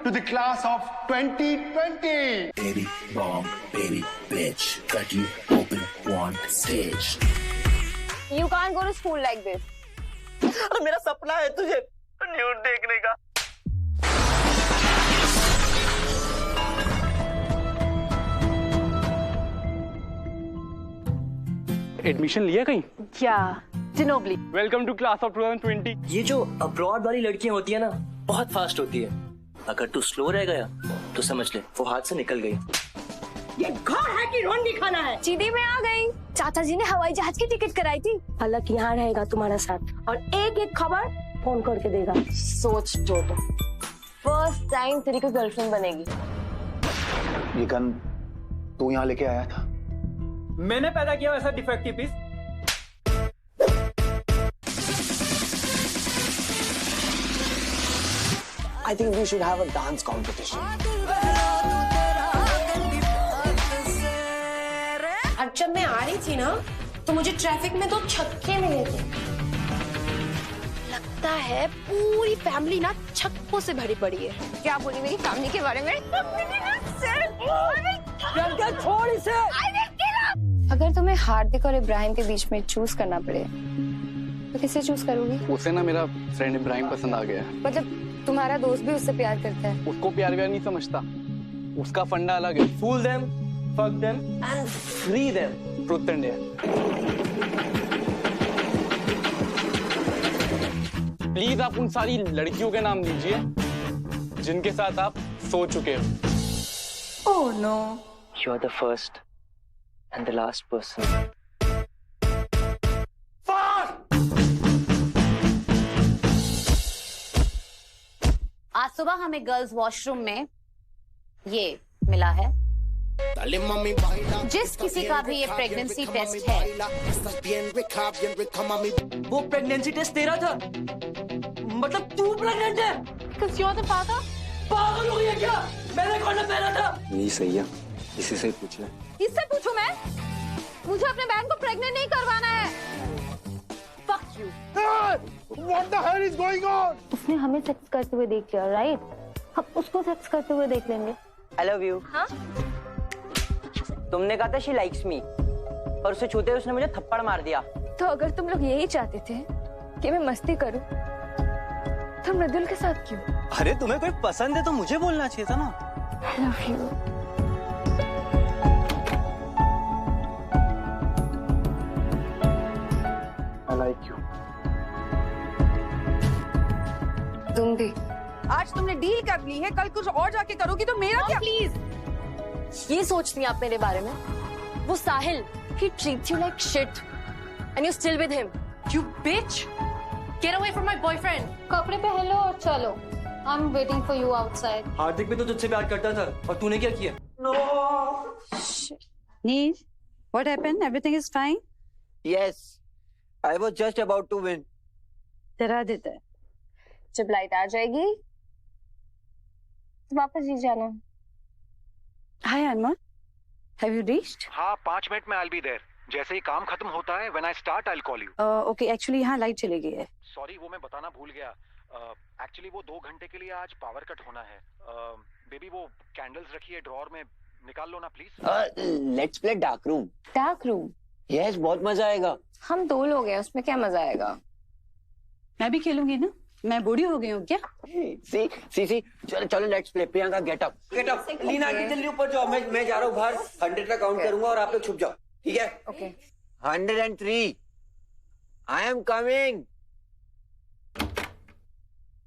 to the class of 2020. Baby bomb, baby bitch, cut you open, want stage. You can't go to school like this. मेरा सपना है तुझे nude देखने का। Admission लिया कहीं? Yeah, Ginobili. Welcome to class of 2020। ये जो अब्रॉड वाली लड़कियां होती है ना, बहुत फास्ट होती है। अगर तू स्लो रह गया तो समझ ले वो हाथ से निकल गई। ये घर है कि रोन दिखाना है? चीदी में आ गई। चाचा जी ने हवाई जहाज की टिकट कराई थी। अलग यहाँ रहेगा तुम्हारा साथ और एक एक खबर फोन करके देगा। सोच टोटो, फर्स्ट टाइम तेरी कोई गर्लफ्रेंड बनेगी। ये गन तू यहाँ लेके आया था? मैंने पैदा किया वैसा defective piece. I think we should have a dance competition. अब जब मैं आ रही थी ना तो मुझे ट्रैफिक में 2 छक्के मिले थे। लगता है पूरी फैमिली ना छक्कों से भरी पड़ी है। क्या बोली मेरी फैमिली के बारे में? छोड़ इसे। अगर तुम्हें हार्दिक और इब्राहिम के बीच में चूज करना पड़े तो किसे चूज करोगी? उसे ना मेरा फ्रेंड इब्राहिम पसंद आ गया है। मतलब तुम्हारा दोस्त भी उससे प्यार करता है? उसको प्यार व्यार नहीं समझता, उसका फंडा अलग है। Fool them, fuck them and free them. Truth and dare. Please आप उन सारी लड़कियों के नाम दीजिए जिनके साथ आप सो चुके हो। Oh no. You are the first and the last person. आज सुबह हमें गर्ल्स वॉशरूम में ये मिला है। जिस किसी का भी ये प्रेगनेंसी टेस्ट है, वो प्रेगनेंसी टेस्ट तेरा था? मतलब तू प्रेग्नेंट है? Because you're the father? पागल हो गया क्या? मैंने कौन पहना था? नहीं सही है, इसी से पूछ ले। किससे पूछूं मैं? मुझे अपने बहन को प्रेग्नेंट नहीं करवाना है। Fuck you. What the hell is going on? उसने हमें सेक्स करते हुए देख लिया, राइट? हम उसको सेक्स करते हुए देख लेंगे। I love you. हाँ? तुमने कहा था she likes me, और उसे छूते हुए उसने मुझे थप्पड़ मार दिया। तो अगर तुम लोग यही चाहते थे कि मैं मस्ती करूं, तो मृदुल के साथ क्यों? अरे तुम्हें कोई पसंद है तो मुझे बोलना चाहिए था ना। I love you. I like you. तुम भी। आज तुमने डील कर ली है, कल कुछ और जाके करोगी तो मेरा क्या? प्लीज, ये सोचती हैं आप मेरे बारे में? वो साहिल, he treats you like shit, and you're still with him. You bitch! Get away from my boyfriend. कपड़े पहन लो और चलो। I'm waiting for you outside. हार्दिक भी तो तुझसे प्यार करता था और तूने क्या किया? Neil, what happened? Everything is fine? Yes, I was just about to win. डरा देता है। जब लाइट आ जाएगी तो वापस ही जाना। Hi Anmol, have you reached? हाँ, 5 मिनट में I'll be there. जैसे ही काम खत्म होता है, when I start, I'll call you. Okay, actually यहाँ लाइट चली गई है। Sorry, वो मैं बताना भूल गया। Actually वो 2 घंटे के लिए आज पावर कट होना है। बेबी वो कैंडल्स रखी है ड्रॉर में, निकाल लो ना please. Let's play dark room. Dark room? Yes, बहुत मजा आएगा। हम 2 लोग हैं, उसमें क्या मजा आएगा? मैं भी खेलूंगी ना, मैं बूढ़ी हो गई हूँ क्या? सी चलो चलो let's play. Priyanka get up. Leena aunty जल्दी ऊपर जाओ, मैं जा रहा हूँ बाहर। 100 का काउंट करूंगा और आप लोग छुप जाओ, ठीक है? ओके। 103 I am coming.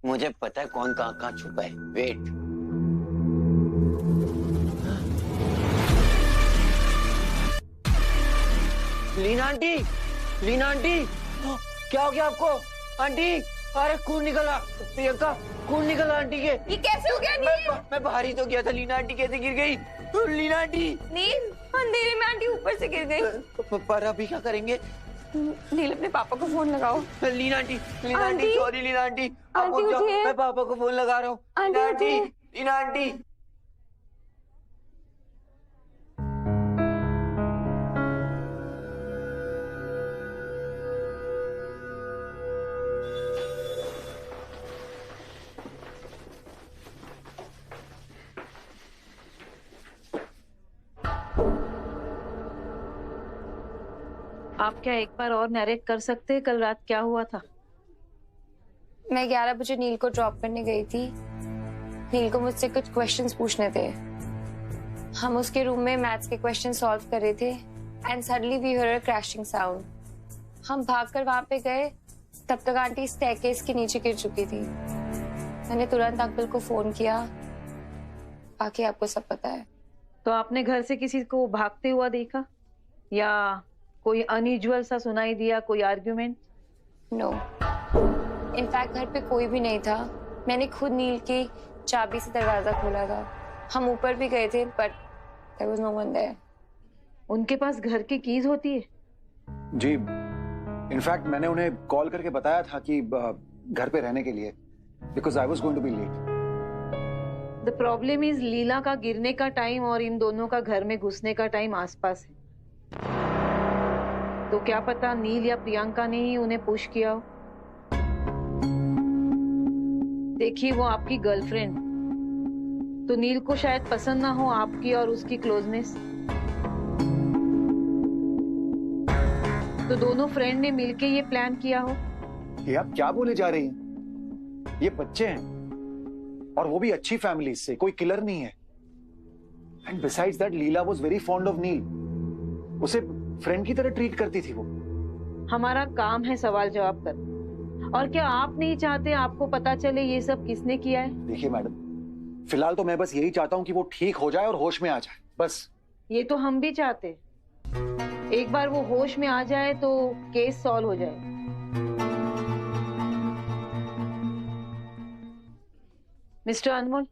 मुझे पता है कौन कहाँ छुपा है। वेट। लीना आंटी, क्या हो गया आपको? आंटी, अरे खून निकला। प्रियंका, खून निकला आंटी के। ये कैसे हो गया नील? मैं बाहर ही तो गया था। लीना आंटी कैसे गिर गई? लीना आंटी। नील, अंधेरे में आंटी ऊपर से गिर गई। पर अभी क्या करेंगे? नील, अपने पापा को फोन लगाओ। Leena aunty, sorry Leena aunty. आप आंटी जाओ, उठिए। मैं पापा को फोन लगा रहा हूँ। लीना आंटी। आप क्या एक बार और नरेट कर सकते हैं कल रात क्या हुआ था? मैं 11 बजे नील को ड्रॉप करने गई थी। नील को मुझसे कुछ क्वेश्चंस पूछने थे। हम उसके रूम में मैथ्स के क्वेश्चन सॉल्व कर रहे थे and suddenly we heard a crashing sound. हम भागकर वहां पे गए, तब तक आंटी स्टेयरकेस के नीचे गिर चुकी थी। मैंने तुरंत अंकल को फोन किया, बाकी आपको सब पता है। तो आपने घर से किसी को भागते हुआ देखा या कोई अनयूजुअल सा सुनाई दिया, कोई आर्ग्यूमेंट? नो, इनफैक्ट घर पे कोई भी नहीं था। मैंने खुद नील की चाबी से दरवाजा खोला था। हम ऊपर भी गए थे but there was no one there. उनके पास घर की कीज होती है? जी, इनफैक्ट मैंने उन्हें कॉल करके बताया था कि घर पे रहने के लिए, because I was going to be late. The problem is Leela का गिरने का टाइम और इन दोनों का घर में घुसने का टाइम आसपास है। तो क्या पता नील या प्रियंका ने ही उन्हें पुश किया हो। देखिए वो आपकी गर्लफ्रेंड, तो नील को शायद पसंद ना हो आपकी और उसकी क्लोजनेस। तो दोनों फ्रेंड ने मिलके ये प्लान किया हो। ये आप क्या बोले जा रही हैं? ये बच्चे हैं और वो भी अच्छी फैमिली से, कोई किलर नहीं है। And besides that Leela was very fond of Neel. उसे फ्रेंड की तरह ट्रीट करती थी वो। हमारा काम है सवाल जवाब करना, और क्या आप नहीं चाहते आपको पता चले ये सब किसने किया है? देखिए मैडम, फिलहाल तो मैं बस यही चाहता हूँ कि वो ठीक हो जाए और होश में आ जाए, बस। ये तो हम भी चाहते। एक बार वो होश में आ जाए तो केस सॉल्व हो जाए। मिस्टर अनमोल,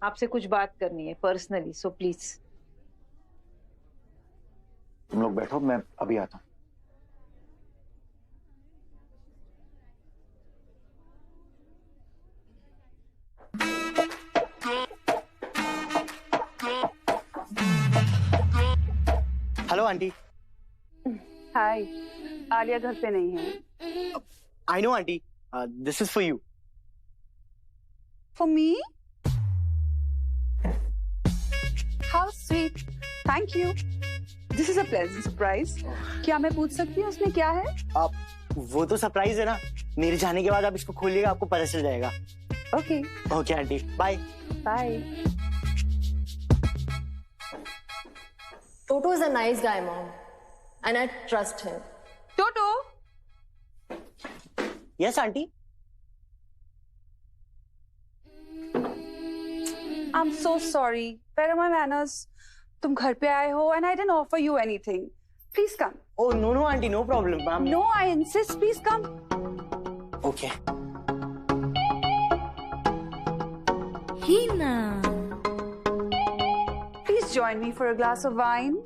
आपसे कुछ बात करनी है पर्सनली, सो प्लीज। तुम लोग बैठो, मैं अभी आता हूँ। Hello aunty. हाय, आलिया घर पे नहीं है। I know aunty, this is for you. For me? How sweet. Thank you. This is a pleasant surprise. क्या मैं पूछ सकती हूँ उसमें क्या है? वो तो सरप्राइज है ना, मेरे जाने के बाद आप इसको खोलिएगा, आपको पता चल जाएगा। Okay. Okay aunty, bye. Bye. Toto is a nice guy, Mom, and I trust him. Toto, yes aunty. I'm so sorry. Where are my manners? तुम घर पे आए हो and I didn't offer you anything. Please come. Oh no no aunty, no problem. No, I insist. Please come. Okay. Hina. Please join me for a glass of wine.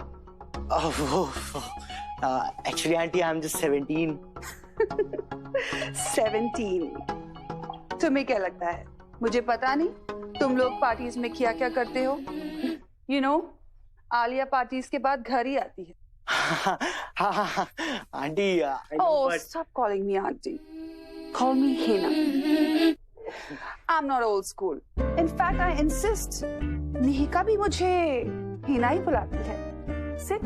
Actually aunty, I'm just 17. 17. तुम्हें क्या लगता है? मुझे पता नहीं तुम लोग parties में क्या क्या करते हो। You know, आलिया पार्टीज के बाद घर ही आती है। हाँ aunty. Oh, stop calling me auntie. Call me Hina. I'm not old school. In fact, I insist. निहिका भी मुझे हिना ही बुलाती है। Sit.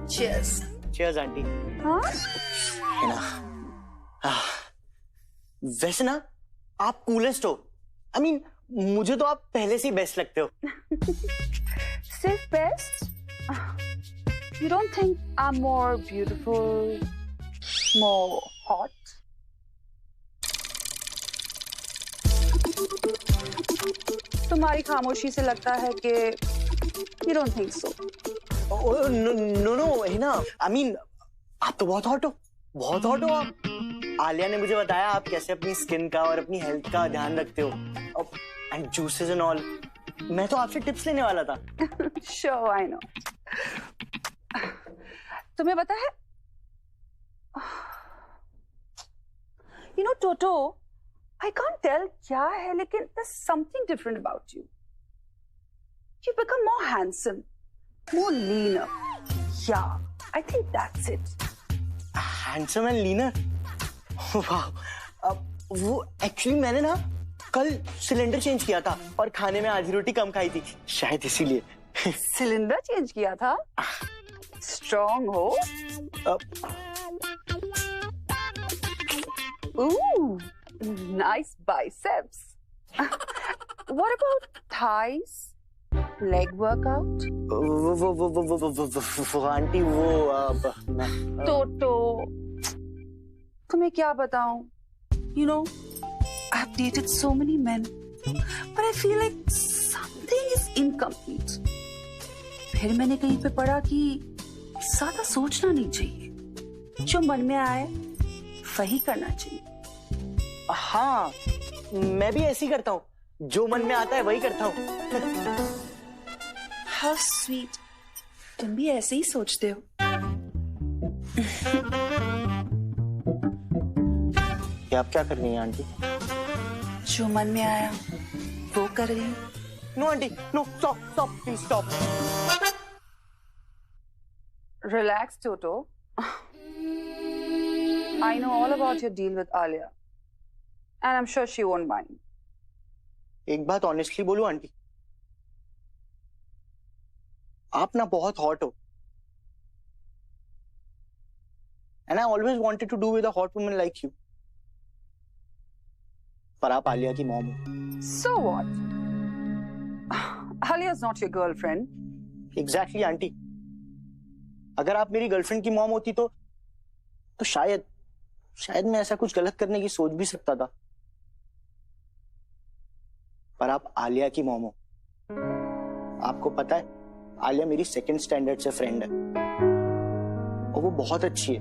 Cheers. Cheers aunty. हाँ? वैसे ना आप कूलेस्ट हो। I mean, मुझे तो आप पहले से ही बेस्ट लगते हो। सिर्फ best? You don't think I'm more beautiful, more hot? तुम्हारी खामोशी से लगता है कि You don't think so. Oh, no, Hina. I mean, आप तो बहुत हॉट हो, बहुत हॉट हो आप। आलिया ने मुझे बताया आप कैसे अपनी स्किन का और अपनी हेल्थ का ध्यान रखते हो, एंड जूसेस एंड ऑल। मैं तो आपसे टिप्स लेने वाला था। Sure, I know. तुम्हें पता है? You know, Toto, I can't tell क्या है, लेकिन there's something different about you. You become more handsome, more leaner. Yeah, I think that's it. Handsome and leaner? Wow. वो एक्चुअली मैंने ना कल सिलेंडर चेंज किया था और खाने में आधी रोटी कम खाई थी, शायद इसीलिए। सिलेंडर चेंज किया था? स्ट्रॉन्ग हो। Ooh, nice biceps. What about thighs? Leg workout? वो आंटी वो टोटो, तुम्हें क्या बताऊं? You know, I've dated so many men, but I feel like something is incomplete. फिर मैंने कहीं पे पढ़ा कि ज्यादा सोचना नहीं चाहिए, जो मन में आए वही करना चाहिए। हाँ, मैं भी ऐसे ही करता हूँ, जो मन में आता है वही करता हूँ। How sweet, तुम भी ऐसे ही सोचते हो। ये आप क्या कर रही हैं आंटी? जो मन में आया वो कर रही हूँ। No aunty, no, stop stop please stop. Relax, Toto. I know all about your deal with Alia, and I'm sure she won't mind. एक बात ऑनेस्टली बोलूं आंटी, आप ना बहुत हॉट हो, and I always wanted to do with a hot woman like you. पर आप आलिया की मॉम हो। So what? Alia's not your girlfriend. Exactly aunty, अगर आप मेरी गर्लफ्रेंड की मॉम होती तो शायद मैं ऐसा कुछ गलत करने की सोच भी सकता था, पर आप आलिया की मॉम हो। आपको पता है, आलिया मेरी सेकंड स्टैंडर्ड से फ्रेंड है और वो बहुत अच्छी है।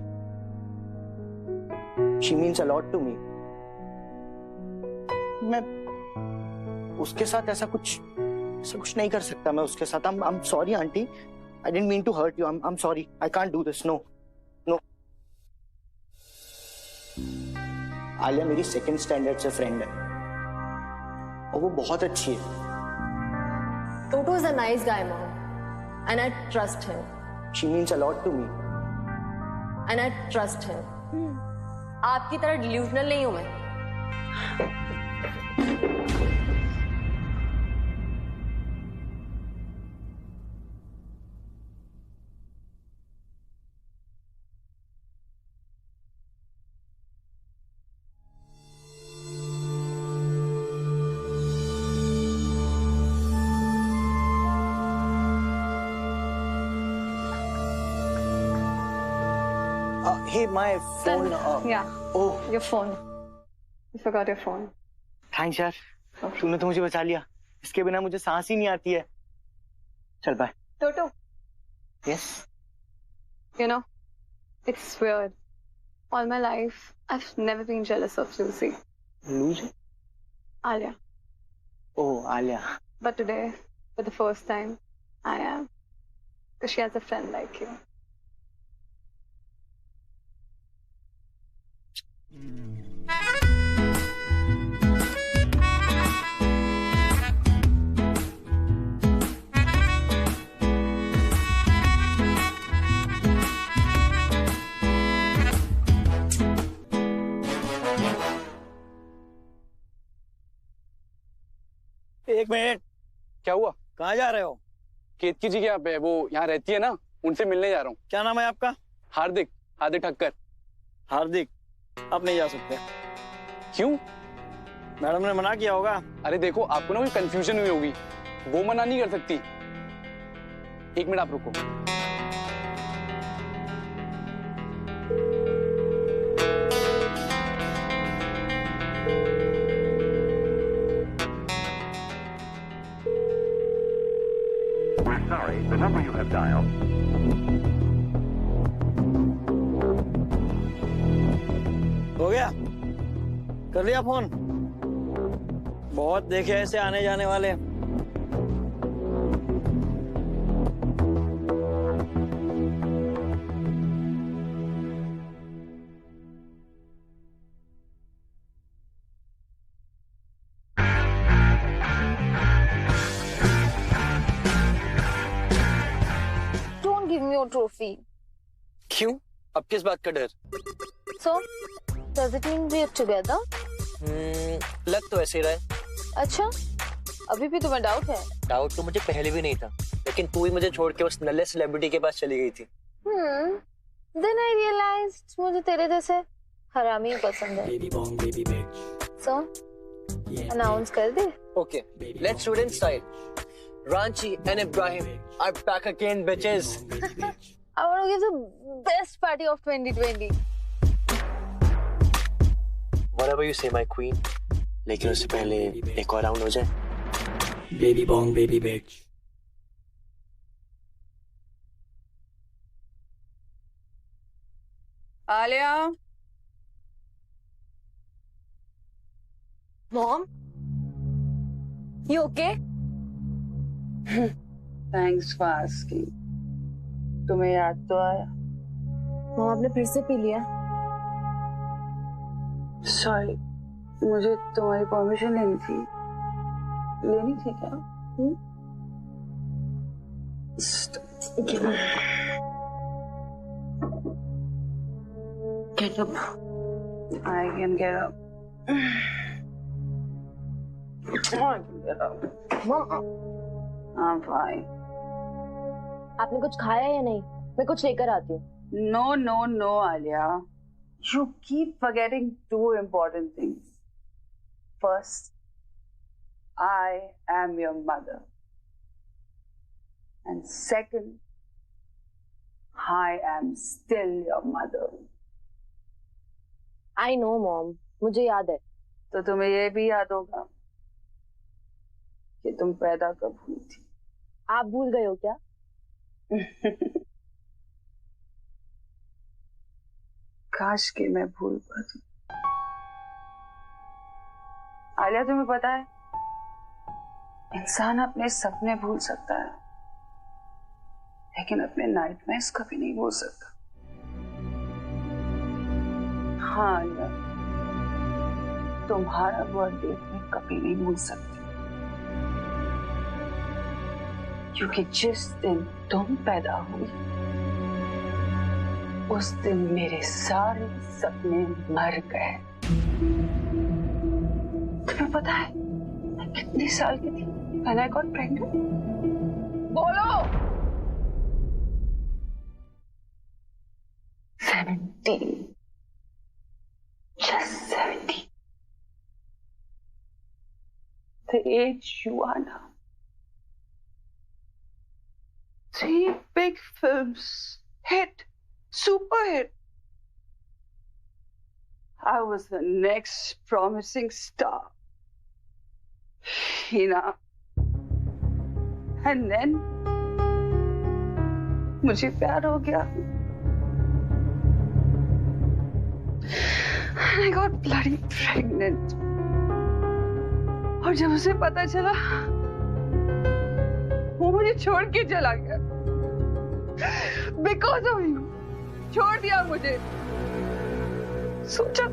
She means a lot to me. मैं उसके साथ ऐसा कुछ नहीं कर सकता। मैं उसके साथ I'm sorry aunty, I didn't mean to hurt you. I'm sorry. I can't do this. No. Alia मेरी सेकंड स्टैंडर्ड से फ्रेंड है और वो बहुत अच्छी है। Toto is a nice guy, Mom, and I trust him. She means a lot to me. And I trust him. आपकी तरह delusional नहीं हूं मैं। Hey, my phone. Yeah. Oh, Your phone. You forgot your phone. Thanks यार, तूने तो मुझे बचा लिया। इसके बिना मुझे सांस ही नहीं आती है। चल bye. Toto. Yes. You know, it's weird. All my life, I've never been jealous of Lucy. Lucy? Alia. Oh, Alia. But today, for the first time, I am. Because she has a friend like you. एक minute, क्या हुआ? कहाँ जा रहे हो? केतकी जी के यहाँ पे, वो यहाँ रहती है ना, उनसे मिलने जा रहा हूँ। क्या नाम है आपका? हार्दिक ठक्कर। हार्दिक, आप नहीं जा सकते। क्यों? मैडम ने मना किया होगा। अरे देखो, आपको ना कोई कंफ्यूजन हुई होगी, वो मना नहीं कर सकती। एक मिनट आप रुको। Sorry, the number you have dialed. हो गया? कर लिया फोन? बहुत देखे ऐसे आने जाने वाले। ट्रॉफी। क्यों? अब किस बात का डर? So, does it mean we are together? लग तो ऐसे ही रहा है। अच्छा, अभी भी तुम्हें डाउट है? डाउट तो मुझे पहले भी नहीं था, लेकिन तू ही मुझे छोड़ के उस नल्ले सेलिब्रिटी के पास चली गई थी। Then I realized मुझे तेरे जैसे हरामी पसंद है। So, announce कर दे। Okay, let's do it in style. Ranchi and Ibrahim are back again, bitches. I want to give the best party of 2020. Whatever you say, my queen. लेकिन उससे पहले एक और राउंड हो जाए। Baby bong, baby bitch. Alia, Mom, you okay? Thanks for asking. तुम्हें याद तो आया? Mom, आपने फिर से पी लिया? सॉरी, मुझे तुम्हारी परमिशन लेनी थी। लेनी थी क्या? Get up. I can get up. I can get up. Mom, I'm fine. आपने कुछ खाया या नहीं? मैं कुछ लेकर आती हूँ। No, no, no, Alia. You keep forgetting two important things. First, I am your mother. And second, I am still your mother. I know, Mom. मुझे याद है। तो तुम्हें ये भी याद होगा कि तुम पैदा कब हुई थी। आप भूल गए हो क्या? काश कि मैं भूल पाती। आलिया, तुम्हें पता है, इंसान अपने सपने भूल सकता है, लेकिन अपने नाइटमेयर्स कभी नहीं भूल सकता। हाँ आलिया, तुम्हारा बर्थडे मैं कभी नहीं भूल सकती, क्योंकि जिस दिन तुम पैदा हुई उस दिन मेरे सारे सपने मर गए। तुम्हें पता है मैं कितने साल की थी when I got pregnant? बोलो। 17, just 17. The age you are now. 3 big films, hit, super hit. I was the next promising star. Hina. And then मुझे प्यार हो गया. And I got bloody pregnant. और जब उसे पता चला, वो मुझे छोड़ के चला गया। Because of you, छोड़ दिया मुझे। सोचा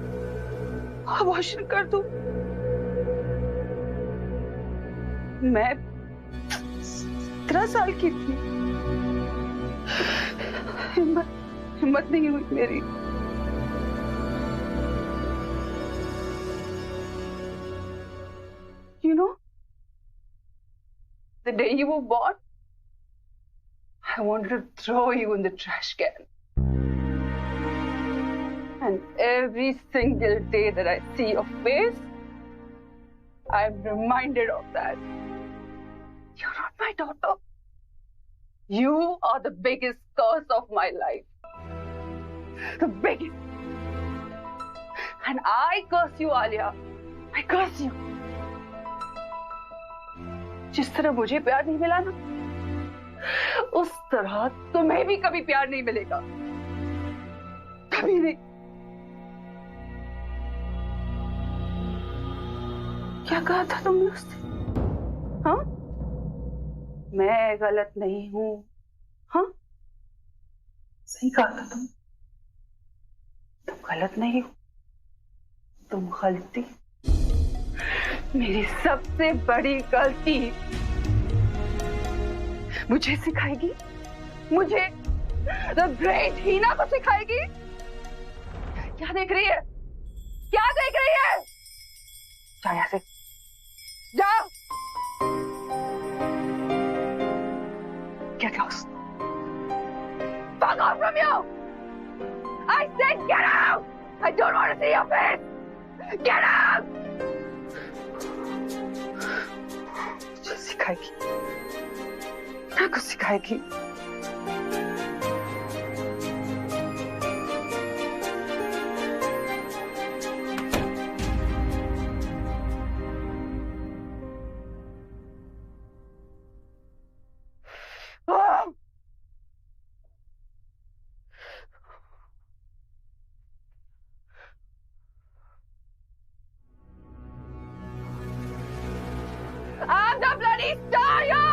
अबॉर्शन कर दूं। मैं 17 साल की थी। हिम्मत नहीं हुई मेरी। You know, the day you were born, I wanted to throw you in the trash can. And every single day that I see your face, I'm reminded of that. You're not my daughter. You are the biggest curse of my life. The biggest. And I curse you, Alia. I curse you. जिस तरह मुझे प्यार नहीं मिला ना, उस तरह तुम्हें भी कभी प्यार नहीं मिलेगा। कभी नहीं। क्या कहा था तुमने उस दिन? हाँ? मैं गलत नहीं हूं। हाँ? सही कहा था तुम। तुम गलत नहीं हो। तुम गलती, मेरी सबसे बड़ी गलती मुझे सिखाएगी। मुझे द ग्रेट हीना को सिखाएगी। क्या देख रही है? क्या देख रही है? जा यहाँ से। जाओ। Get lost. Fuck off from you. I said get out. I don't want to see your face. Get out. कुछ सिखाएगी ना, कुछ सिखाएगी। I'm the bloody star, you!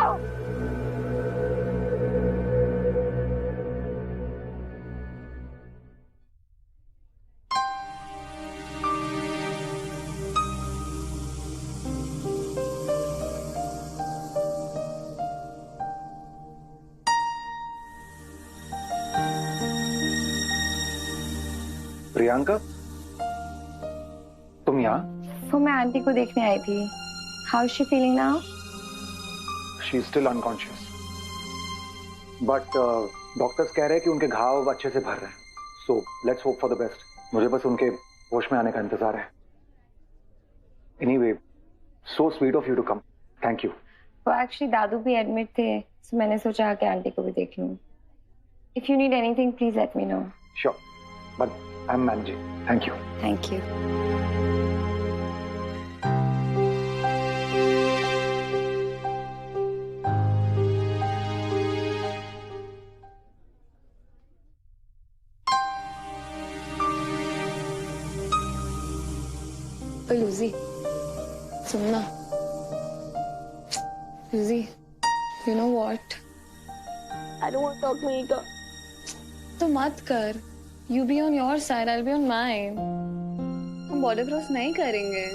Priyanka, तुम यहाँ? वो मैं आंटी को देखने आई थी। How is she feeling now? She is still unconscious. But doctors कह रहे हैं कि उनके घाव अच्छे से भर रहे हैं. So let's hope for the best. मुझे बस उनके होश में आने का इंतजार है. Anyway, so sweet of you to come. Thank you. वो एक्चुअली दादू भी एडमिट थे, so मैंने सोचा कि आंटी को भी देख लूं. If you need anything, please let me know. Sure. But I'm managing. Thank you. Thank you. लूजी, सुनना। लूजी, you know what? I don't want to talk Mika. तो मत कर। You be on your side, I'll be on mine. हम border cross नहीं करेंगे।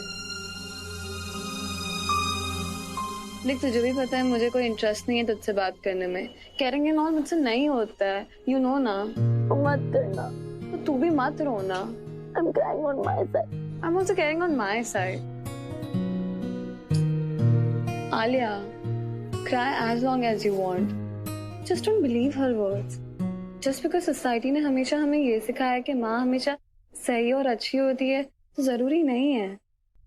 देख, तुझे भी पता है मुझे कोई इंटरेस्ट नहीं है तुझसे बात करने में। करेंगे ना, मुझसे नहीं होता है। You know ना। मत करना। तो तू भी मत रोना। I'm crying on my side. I'm also carrying on my side. Alia, cry as long as you want. Just don't believe her words. Just because society ने हमेशा हमें ये सिखाया कि माँ हमेशा सही और अच्छी होती है, तो जरूरी नहीं है।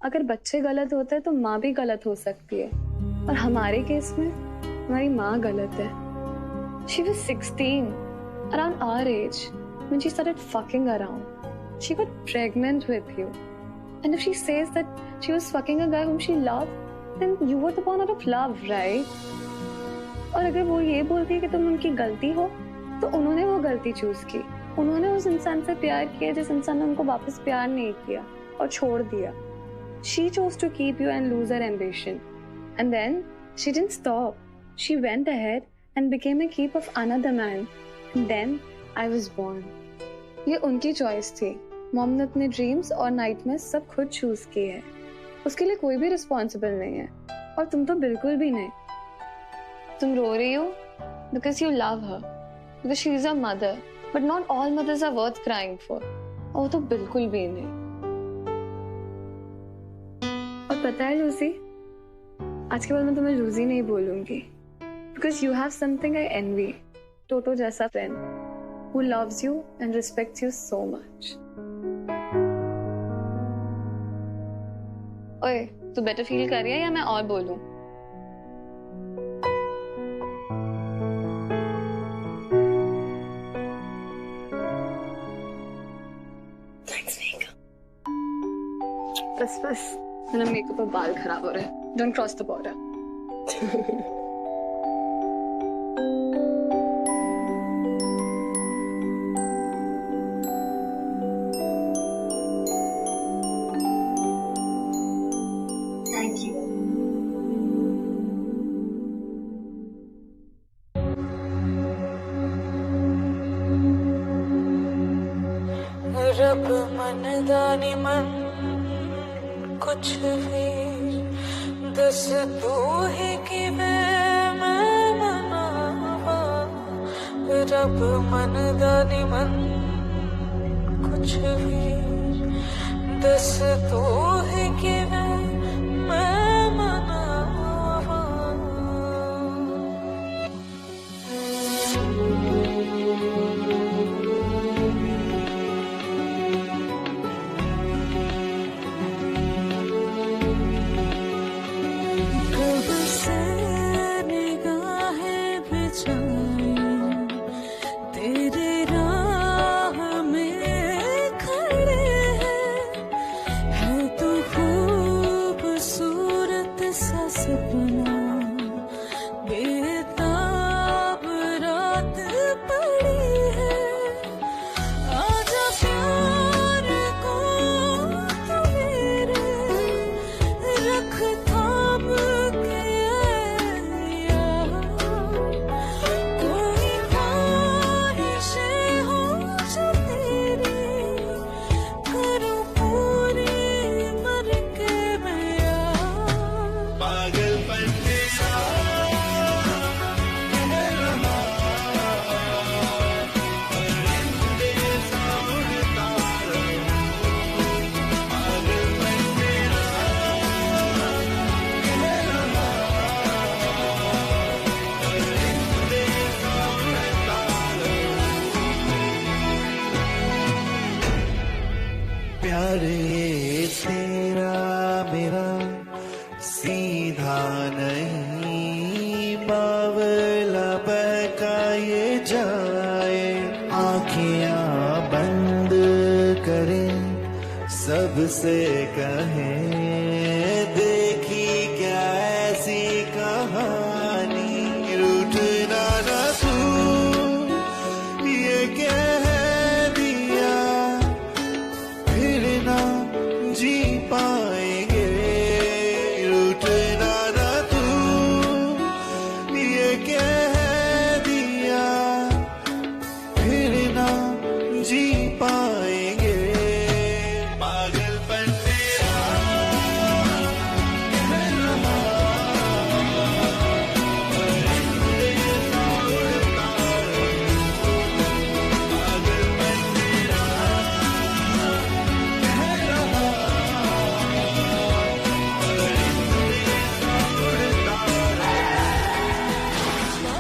अगर बच्चे गलत होते हैं तो माँ भी गलत हो सकती है। और हमारे केस में हमारी माँ गलत है। She was 16, around our age, when she started fucking around. She got pregnant with you. And if she says that she was fucking a guy whom she loved, then you were the one out of love, right? और अगर वो ये बोलती है कि तुम उनकी गलती हो, तो उन्होंने वो गलती चूज की। उन्होंने उस इंसान से प्यार किया जिस इंसान ने उनको वापस प्यार नहीं किया और छोड़ दिया। She chose to keep you and lose her ambition. And then she didn't stop. She went ahead and became a keep of another man. And then I was born. ये उनकी चॉइस थी। मॉम ने अपने dreams और nightmares सब खुद choose किए हैं। उसके लिए कोई भी रिस्पॉन्सिबल नहीं है। और तुम तो बिल्कुल भी नहीं। तुम रो रही हो because you love her, because she is a mother, but not all mothers are worth crying for. और वो तो बिल्कुल भी नहीं। और पता है लूसी, आज के बाद मैं तुम्हें लूजी नहीं बोलूंगी, because you have something I envy. Toto जैसा friend who loves you and respects you so much. ओए, तू बेटर फील कर रही है या मैं और बोलूं? Thanks, Mika. बस मेरा मेकअप और बाल खराब हो रहे हैं। Don't cross the border. रब मन दानी मन कुछ भी दस तू ही कि मैं मनावा। रब मन दानी मन कुछ भी दस तू ही कि मैं मनावा। प्यार ये तेरा मेरा सीधा नहीं, बावला बहका ये जाए। आँखियाँ बंद करें सबसे कहें